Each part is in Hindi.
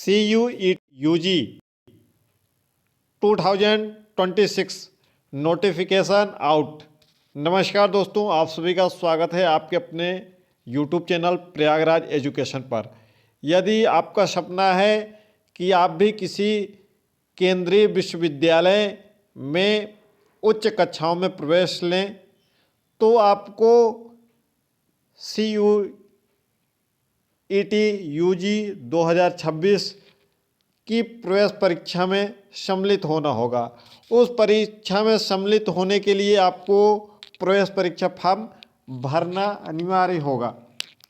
CUET-UG 2026 notification out. नमस्कार दोस्तों, आप सभी का स्वागत है आपके अपने YouTube चैनल प्रयागराज एजुकेशन पर। यदि आपका सपना है कि आप भी किसी केंद्रीय विश्वविद्यालय में उच्च कक्षाओं में प्रवेश लें, तो आपको CUET-UG 2026 की प्रवेश परीक्षा में सम्मिलित होना होगा। उस परीक्षा में सम्मिलित होने के लिए आपको प्रवेश परीक्षा फॉर्म भरना अनिवार्य होगा।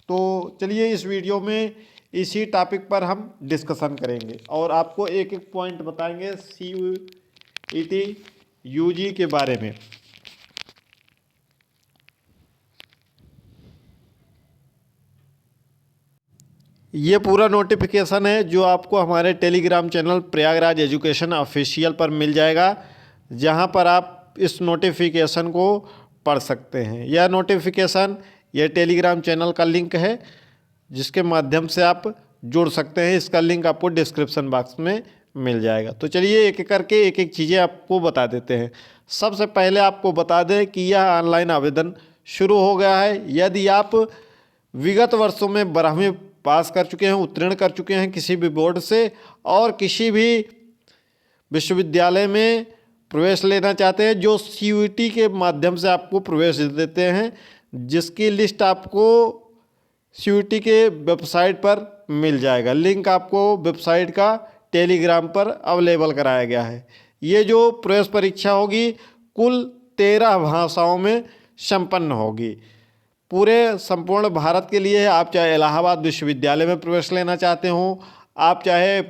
तो चलिए इस वीडियो में इसी टॉपिक पर हम डिस्कशन करेंगे और आपको एक एक पॉइंट बताएंगे CUET-UG के बारे में। ये पूरा नोटिफिकेशन है जो आपको हमारे Telegram channel Prayagraj education official पर मिल जाएगा, जहां पर आप इस नोटिफिकेशन को पढ़ सकते हैं। यह नोटिफिकेशन ये टेलीग्राम चैनल का लिंक है जिसके माध्यम से आप जुड़ सकते हैं। इसका लिंक आपको डिस्क्रिप्शन बॉक्स में मिल जाएगा। तो चलिए एक एक करके एक एक चीज़ें आपको बता देते हैं। सबसे पहले आपको बता दें कि यह ऑनलाइन आवेदन शुरू हो गया है। यदि आप विगत वर्षों में 12वीं पास कर चुके हैं, उत्तीर्ण कर चुके हैं किसी भी बोर्ड से, और किसी भी विश्वविद्यालय में प्रवेश लेना चाहते हैं जो CUET के माध्यम से आपको प्रवेश देते हैं, जिसकी लिस्ट आपको CUET के वेबसाइट पर मिल जाएगा। लिंक आपको वेबसाइट का टेलीग्राम पर अवेलेबल कराया गया है। ये जो प्रवेश परीक्षा होगी कुल 13 भाषाओं में संपन्न होगी। पूरे संपूर्ण भारत के लिए आप चाहे इलाहाबाद विश्वविद्यालय में प्रवेश लेना चाहते हो, आप चाहे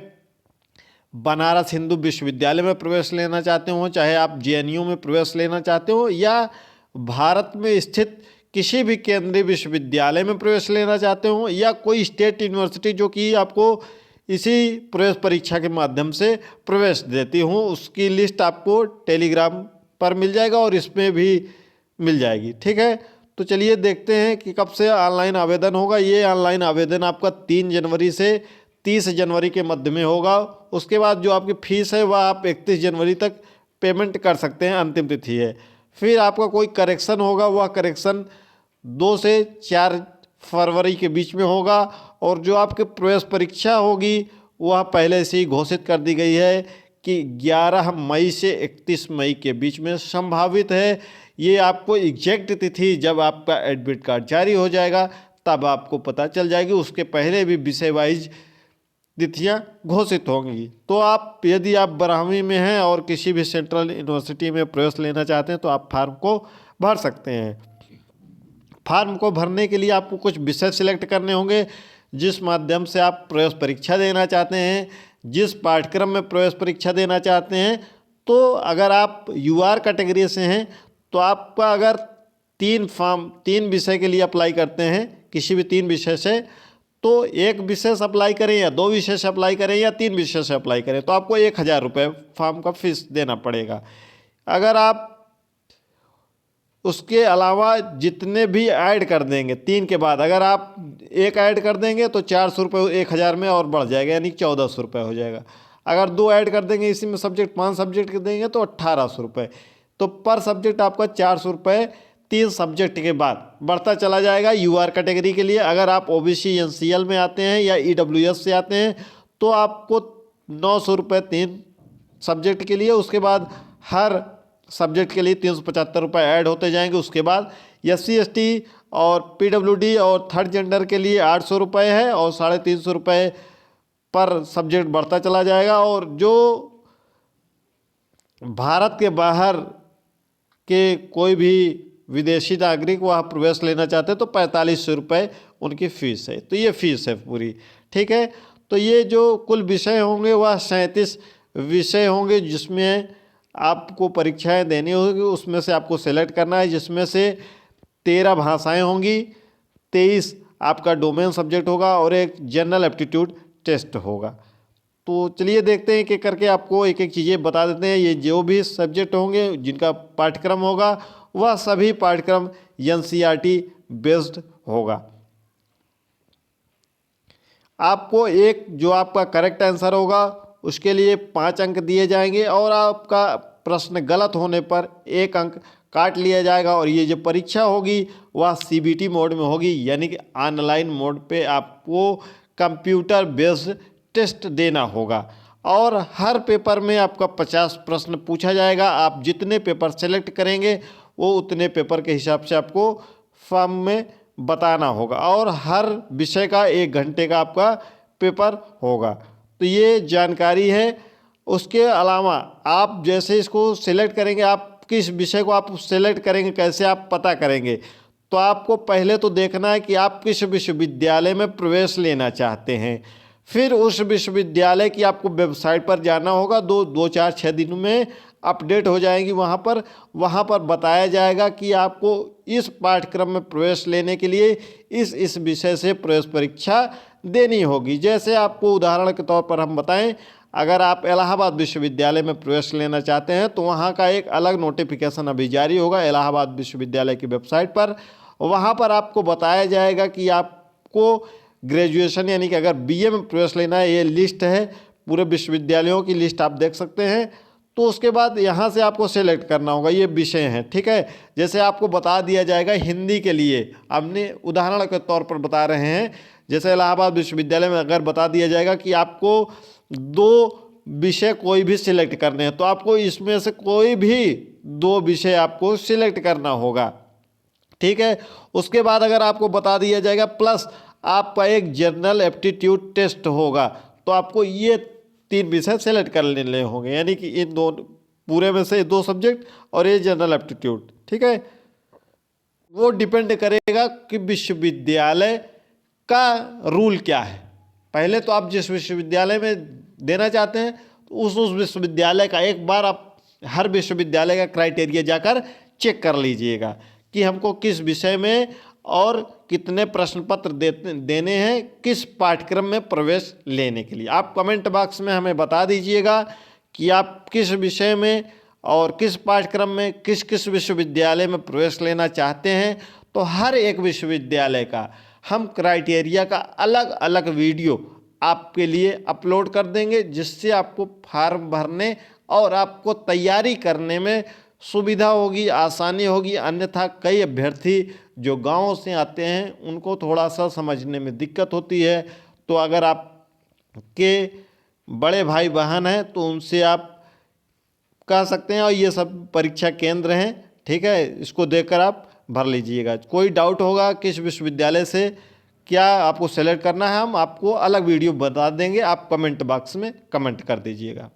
बनारस हिंदू विश्वविद्यालय में प्रवेश लेना चाहते हो, चाहे आप JNU में प्रवेश लेना चाहते हो, या भारत में स्थित किसी भी केंद्रीय विश्वविद्यालय में प्रवेश लेना चाहते हो, या कोई स्टेट यूनिवर्सिटी जो कि आपको इसी प्रवेश परीक्षा के माध्यम से प्रवेश देती हूँ, उसकी लिस्ट आपको टेलीग्राम पर मिल जाएगा और इसमें भी मिल जाएगी। ठीक है, तो चलिए देखते हैं कि कब से ऑनलाइन आवेदन होगा। ये ऑनलाइन आवेदन आपका 3 जनवरी से 30 जनवरी के मध्य में होगा। उसके बाद जो आपकी फ़ीस है वह आप 31 जनवरी तक पेमेंट कर सकते हैं, अंतिम तिथि है। फिर आपका कोई करेक्शन होगा, वह करेक्शन 2 से 4 फरवरी के बीच में होगा। और जो आपकी प्रवेश परीक्षा होगी वह पहले से ही घोषित कर दी गई है कि 11 मई से 31 मई के बीच में संभावित है। ये आपको एग्जैक्ट तिथि जब आपका एडमिट कार्ड जारी हो जाएगा तब आपको पता चल जाएगी। उसके पहले भी विषय वाइज तिथियाँ घोषित होंगी। तो आप यदि आप 12वीं में हैं और किसी भी सेंट्रल यूनिवर्सिटी में प्रवेश लेना चाहते हैं तो आप फार्म को भर सकते हैं। फार्म को भरने के लिए आपको कुछ विषय सिलेक्ट करने होंगे जिस माध्यम से आप प्रवेश परीक्षा देना चाहते हैं, जिस पाठ्यक्रम में प्रवेश परीक्षा देना चाहते हैं। तो अगर आप UR कैटेगरी से हैं तो आपका अगर 3 विषय के लिए अप्लाई करते हैं, किसी भी 3 विषय से, तो 1 विषय से अप्लाई करें या 2 विषय से अप्लाई करें या 3 विषय से अप्लाई करें तो आपको 1000 रुपये फॉर्म का फीस देना पड़ेगा। अगर आप उसके अलावा जितने भी ऐड कर देंगे 3 के बाद, अगर आप 1 ऐड कर देंगे तो 400 रुपये 1000 में और बढ़ जाएगा, यानी 1400 रुपये हो जाएगा। अगर 2 ऐड कर देंगे इसी में सब्जेक्ट, 5 सब्जेक्ट के देंगे तो 1800 रुपये। तो पर सब्जेक्ट आपका 400 रुपये 3 सब्जेक्ट के बाद बढ़ता चला जाएगा। UR कैटेगरी के लिए अगर आप OBC NCL में आते हैं या EWS से आते हैं तो आपको 900 रुपये 3 सब्जेक्ट के लिए। उसके बाद हर सब्जेक्ट के लिए 375 रुपये ऐड होते जाएंगे। उसके बाद SC ST और PWD और थर्ड जेंडर के लिए 800 रुपये है और 350 रुपये पर सब्जेक्ट बढ़ता चला जाएगा। और जो भारत के बाहर के कोई भी विदेशी नागरिक वहाँ प्रवेश लेना चाहते हैं तो 4500 रुपये उनकी फ़ीस है। तो ये फ़ीस है पूरी। ठीक है, तो ये जो कुल विषय होंगे वह 37 विषय होंगे जिसमें आपको परीक्षाएं देनी होगी। उसमें से आपको सेलेक्ट करना है, जिसमें से 13 भाषाएं होंगी, 23 आपका डोमेन सब्जेक्ट होगा और एक जनरल एप्टीट्यूड टेस्ट होगा। तो चलिए देखते हैं कि करके आपको एक एक चीज़ें बता देते हैं। ये जो भी सब्जेक्ट होंगे जिनका पाठ्यक्रम होगा वह सभी पाठ्यक्रम NCERT बेस्ड होगा। आपको एक जो आपका करेक्ट आंसर होगा उसके लिए 5 अंक दिए जाएंगे और आपका प्रश्न गलत होने पर 1 अंक काट लिया जाएगा। और ये जो परीक्षा होगी वह CBT मोड में होगी, यानी कि ऑनलाइन मोड पे आपको कंप्यूटर बेस्ड टेस्ट देना होगा। और हर पेपर में आपका 50 प्रश्न पूछा जाएगा। आप जितने पेपर सेलेक्ट करेंगे वो उतने पेपर के हिसाब से आपको फॉर्म में बताना होगा। और हर विषय का 1 घंटे का आपका पेपर होगा। तो ये जानकारी है। उसके अलावा आप जैसे इसको सिलेक्ट करेंगे, आप किस विषय को आप सिलेक्ट करेंगे, कैसे आप पता करेंगे, तो आपको पहले तो देखना है कि आप किस विश्वविद्यालय में प्रवेश लेना चाहते हैं। फिर उस विश्वविद्यालय की आपको वेबसाइट पर जाना होगा। 2-4-6 दिन में अपडेट हो जाएंगी वहाँ पर बताया जाएगा कि आपको इस पाठ्यक्रम में प्रवेश लेने के लिए इस विषय से प्रवेश परीक्षा देनी होगी। जैसे आपको उदाहरण के तौर पर हम बताएं, अगर आप इलाहाबाद विश्वविद्यालय में प्रवेश लेना चाहते हैं तो वहाँ का एक अलग नोटिफिकेशन अभी जारी होगा इलाहाबाद विश्वविद्यालय की वेबसाइट पर। वहाँ पर आपको बताया जाएगा कि आपको ग्रेजुएशन यानी कि अगर BA में प्रवेश लेना है, ये लिस्ट है पूरे विश्वविद्यालयों की लिस्ट आप देख सकते हैं। तो उसके बाद यहाँ से आपको सेलेक्ट करना होगा, ये विषय हैं, ठीक है। जैसे आपको बता दिया जाएगा हिंदी के लिए, हमने उदाहरण के तौर पर बता रहे हैं, जैसे इलाहाबाद विश्वविद्यालय में अगर बता दिया जाएगा कि आपको 2 विषय कोई भी सिलेक्ट करने हैं, तो आपको इसमें से कोई भी 2 विषय आपको सिलेक्ट करना होगा, ठीक है। उसके बाद अगर आपको बता दिया जाएगा प्लस आपका एक जनरल एप्टीट्यूड टेस्ट होगा, तो आपको ये 3 विषय सेलेक्ट कर लेने होंगे, यानी कि इन 2 पूरे में से 2 सब्जेक्ट और ये जनरल एप्टीट्यूड, ठीक है। वो डिपेंड करेगा कि विश्वविद्यालय का रूल क्या है। पहले तो आप जिस विश्वविद्यालय में देना चाहते हैं तो उस विश्वविद्यालय का एक बार आप हर विश्वविद्यालय का क्राइटेरिया जाकर चेक कर लीजिएगा कि हमको किस विषय में और कितने प्रश्न पत्र देने हैं किस पाठ्यक्रम में प्रवेश लेने के लिए। आप कमेंट बॉक्स में हमें बता दीजिएगा कि आप किस विषय में और किस पाठ्यक्रम में किस विश्वविद्यालय में प्रवेश लेना चाहते हैं। तो हर एक विश्वविद्यालय का हम क्राइटेरिया का अलग अलग वीडियो आपके लिए अपलोड कर देंगे, जिससे आपको फार्म भरने और आपको तैयारी करने में सुविधा होगी, आसानी होगी। अन्यथा कई अभ्यर्थी जो गाँव से आते हैं उनको थोड़ा सा समझने में दिक्कत होती है। तो अगर आपके बड़े भाई बहन हैं तो उनसे आप कह सकते हैं, और ये सब परीक्षा केंद्र हैं, ठीक है, इसको देखकर आप भर लीजिएगा। कोई डाउट होगा किस विश्वविद्यालय से क्या आपको सेलेक्ट करना है, हम आपको अलग वीडियो बता देंगे, आप कमेंट बॉक्स में कमेंट कर दीजिएगा।